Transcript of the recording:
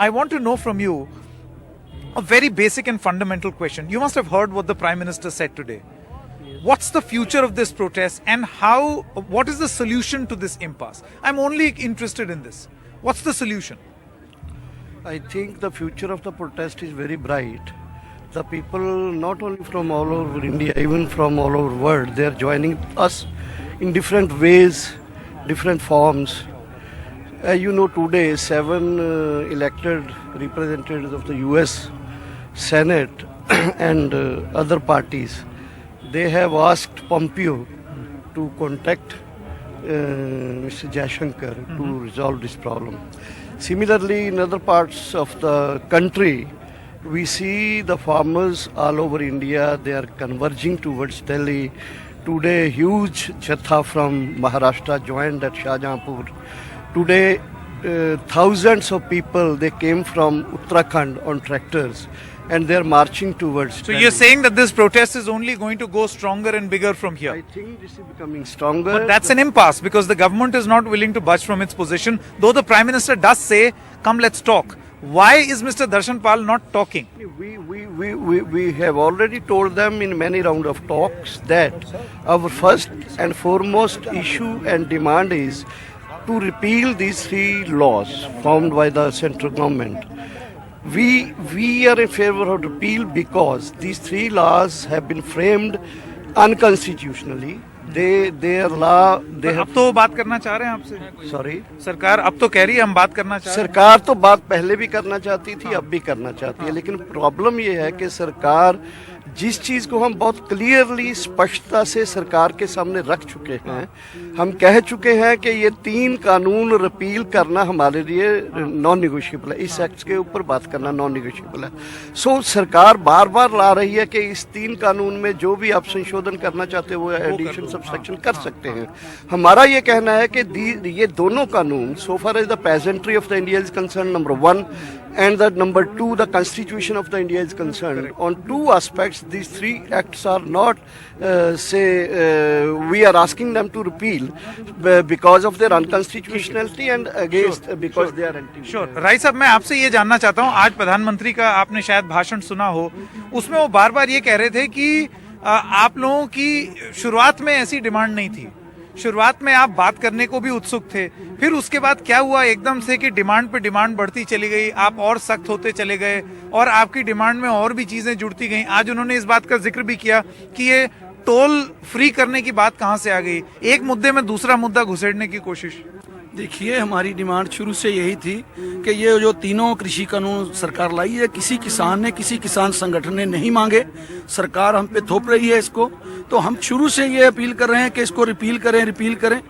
I want to know from you a very basic and fundamental question. You must have heard what the Prime Minister said today. What's the future of this protest and what is the solution to this impasse? I'm only interested in this. What's the solution? I think the future of the protest is very bright. The people, not only from all over India, even from all over the world, they are joining us in different ways, different forms. You know, today 7 elected representatives of the US Senate and other parties, they have asked Pompeo to contact Mr. Jaishankar to resolve this problem. Similarly, in other parts of the country, we see the farmers all over India, they are converging towards Delhi. Today, huge jatha from Maharashtra joined at Shahjahanpur. Today, thousands of people, they came from Uttarakhand on tractors and they are marching towards So Delhi. you're saying that this protest is only going to go stronger and bigger from here? I think this is becoming stronger. But that's an impasse because the government is not willing to budge from its position, though the Prime Minister does say, come let's talk. Why is Mr. Darshan Pal not talking? We have already told them in many rounds of talks that our first and foremost issue and demand is to repeal these 3 laws formed by the central government. We are in favor of repeal because these 3 laws have been framed unconstitutionally. They are law. They अब have. तो बात करना चाह रहे हैं आपसे Sorry. सरकार अब तो कह रही है हम बात करना चाह रहे हैं सरकार तो बात पहले भी करना चाहती थी, अब भी करना चाहती है, लेकिन प्रॉब्लम ये है कि सरकार जिस चीज को हम बहुत क्लियरली स्पष्टता से सरकार के सामने रख चुके हैं, हम कह चुके हैं कि ये 3 कानून रिपील करना हमारे लिए नॉन निगोशिएबल है, इस एक्ट के ऊपर बात करना नॉन निगोशिएबल है। सो सरकार बार बार ला रही है कि इस 3 कानून में जो भी आप संशोधन करना चाहते हो वो एडिशन सब्सट्रैक्शन कर सकते हैं। हमारा ये कहना है कि ये दोनों कानून, so far as the peasantry of the India is concern, number 1, and that number 2, the constitution of the India is concerned. On 2 aspects, these 3 acts are not, we are asking them to repeal because of their unconstitutionality and against, because they are anti. Sure. राय साहब, मैं आपसे ये जानना चाहता हूँ, आज प्रधानमंत्री का आपने शायद भाषण सुना हो, उसमें वो बार बार ये कह रहे थे कि आप लोगों की शुरुआत में ऐसी डिमांड नहीं थी, शुरुआत में आप बात करने को भी उत्सुक थे, फिर उसके बाद क्या हुआ एकदम से कि डिमांड पे डिमांड बढ़ती चली गई, आप और सख्त होते चले गए और आपकी डिमांड में और भी चीजें जुड़ती गई। आज उन्होंने इस बात का जिक्र भी किया कि ये टोल फ्री करने की बात कहां से आ गई, एक मुद्दे में दूसरा मुद्दा घुसेड़ने की कोशिश। देखिए, हमारी डिमांड शुरू से यही थी कि ये जो 3 कृषि कानून सरकार लाई है, किसी किसान ने, किसी किसान संगठन ने नहीं मांगे, सरकार हम पे थोप रही है इसको, तो हम शुरू से ये अपील कर रहे हैं कि इसको रिपील करें।